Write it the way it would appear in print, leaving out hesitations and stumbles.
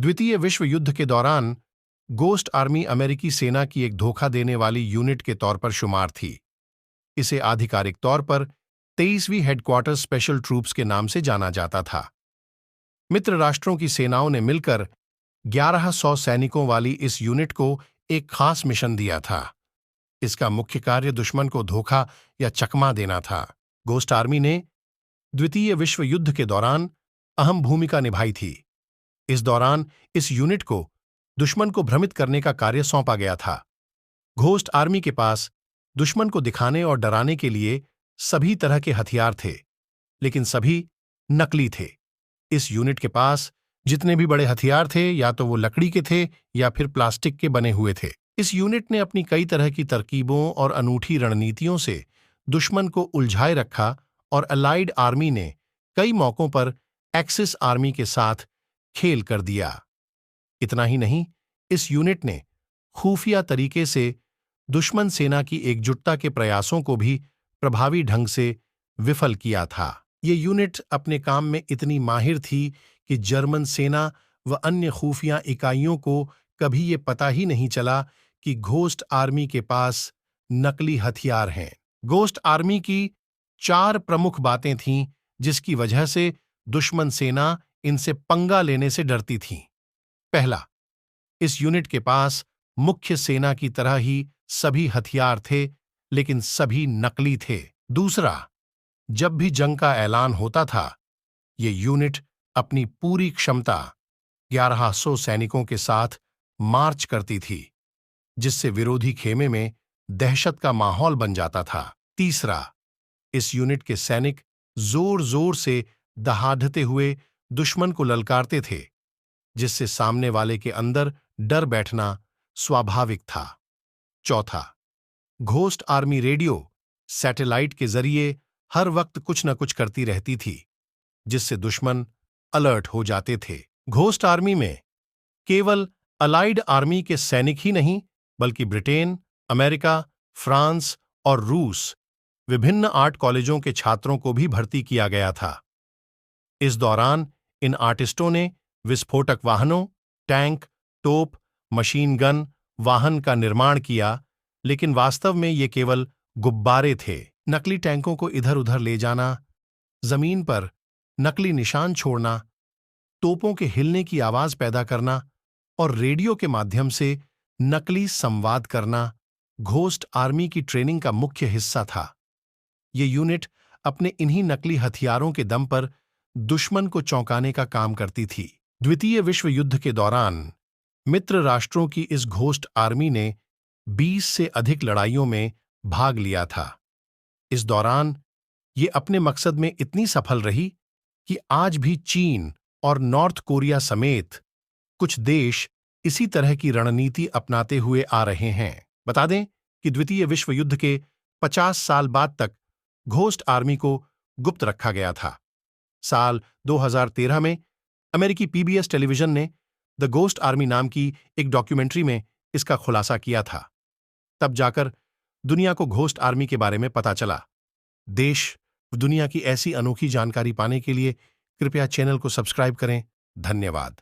द्वितीय विश्व युद्ध के दौरान गोस्ट आर्मी अमेरिकी सेना की एक धोखा देने वाली यूनिट के तौर पर शुमार थी। इसे आधिकारिक तौर पर 23वीं हेडक्वार्टर स्पेशल ट्रूप्स के नाम से जाना जाता था। मित्र राष्ट्रों की सेनाओं ने मिलकर 1100 सैनिकों वाली इस यूनिट को एक खास मिशन दिया था। इसका मुख्य कार्य दुश्मन को धोखा या चकमा देना था। गोस्ट आर्मी ने द्वितीय विश्व युद्ध के दौरान अहम भूमिका निभाई थी। इस दौरान इस यूनिट को दुश्मन को भ्रमित करने का कार्य सौंपा गया था। घोस्ट आर्मी के पास दुश्मन को दिखाने और डराने के लिए सभी तरह के हथियार थे, लेकिन सभी नकली थे। इस यूनिट के पास जितने भी बड़े हथियार थे या तो वो लकड़ी के थे या फिर प्लास्टिक के बने हुए थे। इस यूनिट ने अपनी कई तरह की तरकीबों और अनूठी रणनीतियों से दुश्मन को उलझाए रखा और अलाइड आर्मी ने कई मौकों पर एक्सिस आर्मी के साथ खेल कर दिया। इतना ही नहीं, इस यूनिट ने खुफिया तरीके से दुश्मन सेना की एकजुटता के प्रयासों को भी प्रभावी ढंग से विफल किया था। ये यूनिट अपने काम में इतनी माहिर थी कि जर्मन सेना व अन्य खुफिया इकाइयों को कभी ये पता ही नहीं चला कि घोस्ट आर्मी के पास नकली हथियार हैं। घोस्ट आर्मी की 4 प्रमुख बातें थीं जिसकी वजह से दुश्मन सेना इनसे पंगा लेने से डरती थी। पहला, इस यूनिट के पास मुख्य सेना की तरह ही सभी हथियार थे, लेकिन सभी नकली थे। दूसरा, जब भी जंग का ऐलान होता था, ये यूनिट अपनी पूरी क्षमता 1100 सैनिकों के साथ मार्च करती थी, जिससे विरोधी खेमे में दहशत का माहौल बन जाता था। तीसरा, इस यूनिट के सैनिक जोर जोर से दहाड़ते हुए दुश्मन को ललकारते थे, जिससे सामने वाले के अंदर डर बैठना स्वाभाविक था। चौथा, घोस्ट आर्मी रेडियो सैटेलाइट के जरिए हर वक्त कुछ न कुछ करती रहती थी, जिससे दुश्मन अलर्ट हो जाते थे। घोस्ट आर्मी में केवल अलाइड आर्मी के सैनिक ही नहीं, बल्कि ब्रिटेन, अमेरिका, फ्रांस और रूस विभिन्न आर्ट कॉलेजों के छात्रों को भी भर्ती किया गया था। इस दौरान इन आर्टिस्टों ने विस्फोटक वाहनों, टैंक, तोप, मशीन गन वाहन का निर्माण किया, लेकिन वास्तव में ये केवल गुब्बारे थे। नकली टैंकों को इधर उधर ले जाना, जमीन पर नकली निशान छोड़ना, तोपों के हिलने की आवाज पैदा करना और रेडियो के माध्यम से नकली संवाद करना घोस्ट आर्मी की ट्रेनिंग का मुख्य हिस्सा था। ये यूनिट अपने इन्हीं नकली हथियारों के दम पर दुश्मन को चौंकाने का काम करती थी। द्वितीय विश्व युद्ध के दौरान मित्र राष्ट्रों की इस घोस्ट आर्मी ने 20 से अधिक लड़ाइयों में भाग लिया था। इस दौरान ये अपने मकसद में इतनी सफल रही कि आज भी चीन और नॉर्थ कोरिया समेत कुछ देश इसी तरह की रणनीति अपनाते हुए आ रहे हैं। बता दें कि द्वितीय विश्व युद्ध के 50 साल बाद तक घोस्ट आर्मी को गुप्त रखा गया था। साल 2013 में अमेरिकी PBS टेलीविजन ने द घोस्ट आर्मी नाम की एक डॉक्यूमेंट्री में इसका खुलासा किया था। तब जाकर दुनिया को घोस्ट आर्मी के बारे में पता चला। देश दुनिया की ऐसी अनोखी जानकारी पाने के लिए कृपया चैनल को सब्सक्राइब करें। धन्यवाद।